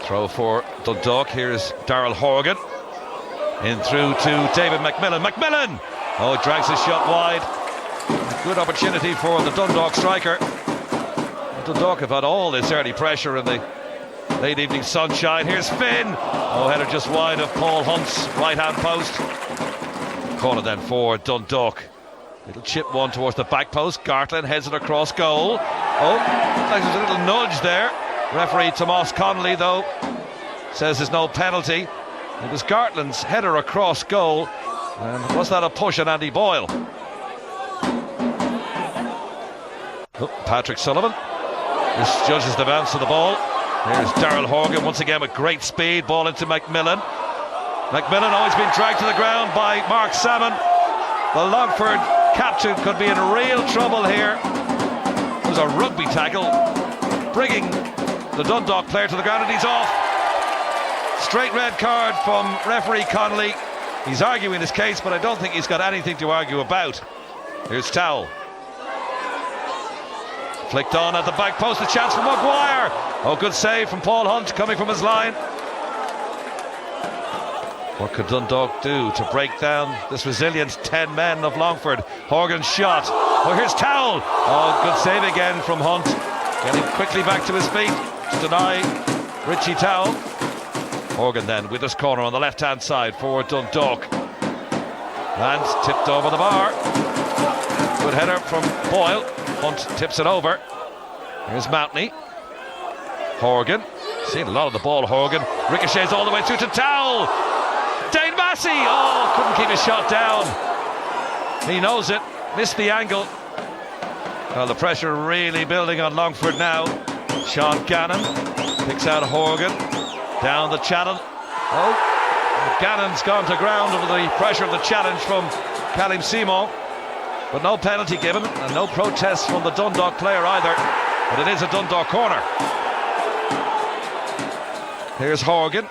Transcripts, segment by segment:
Throw for Dundalk. Here's Darrell Horgan. In through to David McMillan. McMillan! Oh, drags his shot wide. A good opportunity for the Dundalk striker. Dundalk have had all this early pressure in the late evening sunshine. Here's Finn. Oh, header just wide of Paul Hunt's right-hand post. Corner then for Dundalk. Little chip one towards the back post. Gartland heads it across goal. Oh, looks like there's a little nudge there. Referee Tomas Connolly, though, says there's no penalty. It was Gartland's header across goal. And was that a push on Andy Boyle? Oh, Patrick Sullivan misjudges the bounce of the ball. Here's Darrell Horgan once again with great speed. Ball into McMillan. McMillan always been dragged to the ground by Mark Salmon. The Longford captain could be in real trouble here. It was a rugby tackle, bringing the Dundalk player to the ground, and he's off. Straight red card from referee Connolly. He's arguing his case, but I don't think he's got anything to argue about. Here's Towell. Flicked on at the back post, a chance for Maguire. Oh, good save from Paul Hunt coming from his line. What could Dundalk do to break down this resilient 10 men of Longford? Horgan's shot. Oh, here's Towell. Oh, good save again from Hunt. Getting quickly back to his feet to deny Richie Towell. Horgan then with his corner on the left-hand side for Dundalk. And tipped over the bar. Good header from Boyle. Hunt tips it over. Here's Mountney. Horgan. Seen a lot of the ball, Horgan. Ricochets all the way through to Towell. Dane Massey! Oh, couldn't keep his shot down. He knows it. Missed the angle. Well, the pressure really building on Longford now. Sean Gannon picks out Horgan. Down the channel. Oh, Gannon's gone to ground under the pressure of the challenge from Callum Simon. But no penalty given and no protest from the Dundalk player either. But it is a Dundalk corner. Here's Horgan.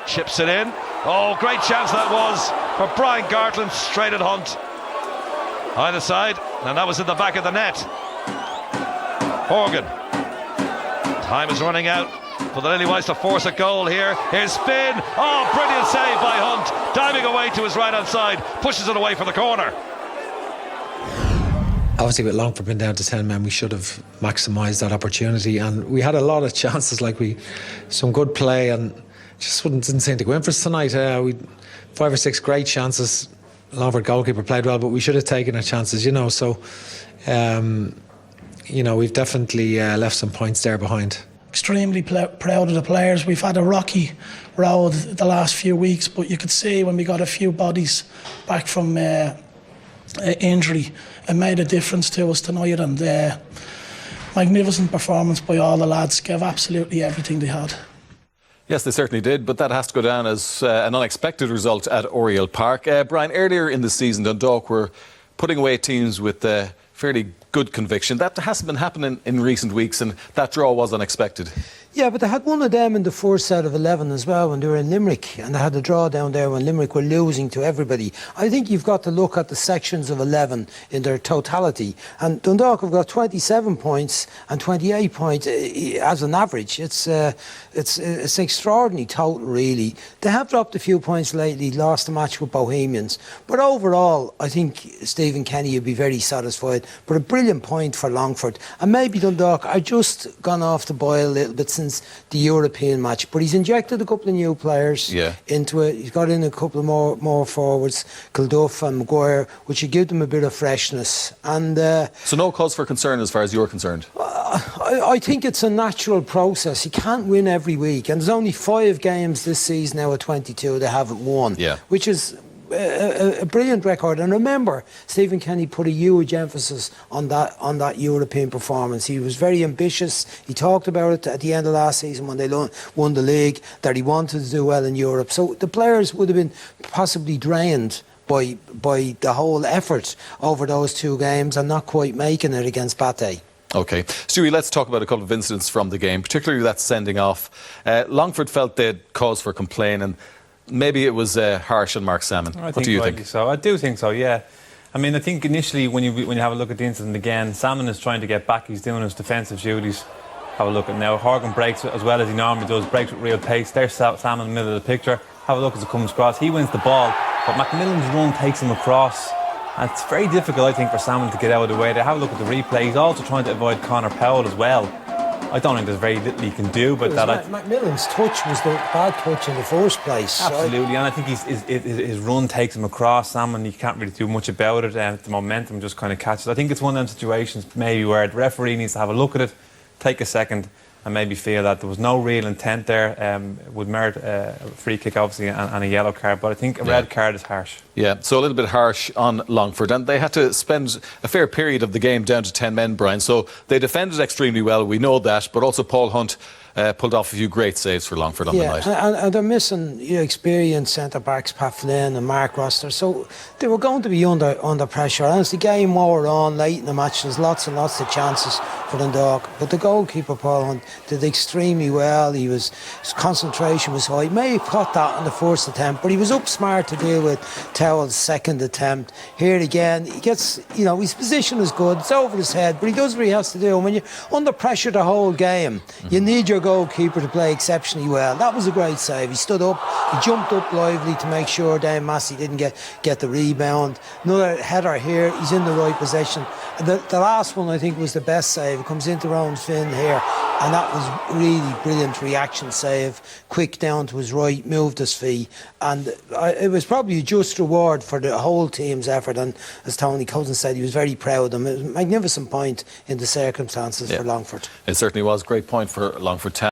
Chips it in. Oh, great chance that was for Brian Gartland, straight at Hunt. Either side, and that was in the back of the net. Horgan. Time is running out for the Lilywhites to force a goal here. Here's Finn. Oh, brilliant save by Hunt. Diving away to his right-hand side. Pushes it away for the corner. Obviously, with Longford being down to 10 men, we should have maximised that opportunity. And we had a lot of chances, some good play, and just didn't seem to go in for us tonight. We 5 or 6 great chances. Longford goalkeeper played well, but we should have taken our chances, So, we've definitely left some points there behind. Extremely proud of the players. We've had a rocky road the last few weeks, but you could see when we got a few bodies back from injury, it made a difference to us tonight. And magnificent performance by all the lads. Gave absolutely everything they had. Yes, they certainly did, but that has to go down as an unexpected result at Oriel Park. Brian, earlier in the season, Dundalk were putting away teams with fairly good conviction. That hasn't been happening in recent weeks, and that draw was unexpected. Yeah, but they had one of them in the first set of 11 as well when they were in Limerick, and they had a draw down there when Limerick were losing to everybody. I think you've got to look at the sections of 11 in their totality, and Dundalk have got 27 points and 28 points as an average. It's extraordinary total, really. They have dropped a few points lately, lost a match with Bohemians, but overall I think Stephen Kenny would be very satisfied. But a brilliant point for Longford, and maybe Dundalk are just gone off the boil a little bit since the European match, but he's injected a couple of new players into it. He's got in a couple of more forwards, Kilduff and Maguire, which should give them a bit of freshness. And so no cause for concern as far as you're concerned? I think it's a natural process. He can't win every week, and there's only 5 games this season now at 22 they haven't won, which is a brilliant record. And remember, Stephen Kenny put a huge emphasis on that European performance. He was very ambitious. He talked about it at the end of last season when they won the league, that he wanted to do well in Europe. So the players would have been possibly drained by the whole effort over those 2 games and not quite making it against Bate. OK. Stewie, let's talk about a couple of incidents from the game, particularly that sending off. Longford felt they had cause for complaint, and maybe it was harsh on Mark Salmon. What do you think? So I do think so, yeah. I mean, I think initially when you have a look at the incident again, Salmon is trying to get back. He's doing his defensive duties. Have a look at now. Horgan breaks as well as he normally does, breaks with real pace. There's Sam in the middle of the picture. Have a look as it comes across. He wins the ball, but Macmillan's run takes him across. And it's very difficult, I think, for Salmon to get out of the way there. Have a look at the replay. He's also trying to avoid Conor Powell as well. I don't think there's very little he can do, but Macmillan's touch was the bad touch in the first place. Absolutely, and I think his run takes him across. Salmon, you can't really do much about it. The momentum just kind of catches. I think it's one of them situations maybe where the referee needs to have a look at it, take a second, and maybe feel that there was no real intent there. Would merit a free kick, obviously, and a yellow card. But I think a red card is harsh. Yeah, so a little bit harsh on Longford. And they had to spend a fair period of the game down to 10 men, Brian. So they defended extremely well, we know that. But also Paul Hunt pulled off a few great saves for Longford on the night. And they're missing experienced centre-backs, Pat Flynn and Mark Roster. So they were going to be under pressure. And as the game wore on late in the match, there's lots and lots of chances for Dundalk. But the goalkeeper, Paul Hunt, did extremely well. His concentration was high. He may have caught that on the first attempt, but he was up smart to deal with Towell's second attempt. Here again, he gets, his position is good. It's over his head, but he does what he has to do. And when you're under pressure the whole game, you need your goalkeeper to play exceptionally well. That was a great save. He stood up, he jumped up lively to make sure Dame Massey didn't get the rebound. Another header here, he's in the right position. The last one I think was the best save. It comes into Rowan Finn here, and that was really brilliant reaction save. Quick down to his right, moved his feet, and it was probably a just reward for the whole team's effort. And as Tony Cousins said, he was very proud of them. It was a magnificent point in the circumstances for Longford. It certainly was a great point for Longford Town.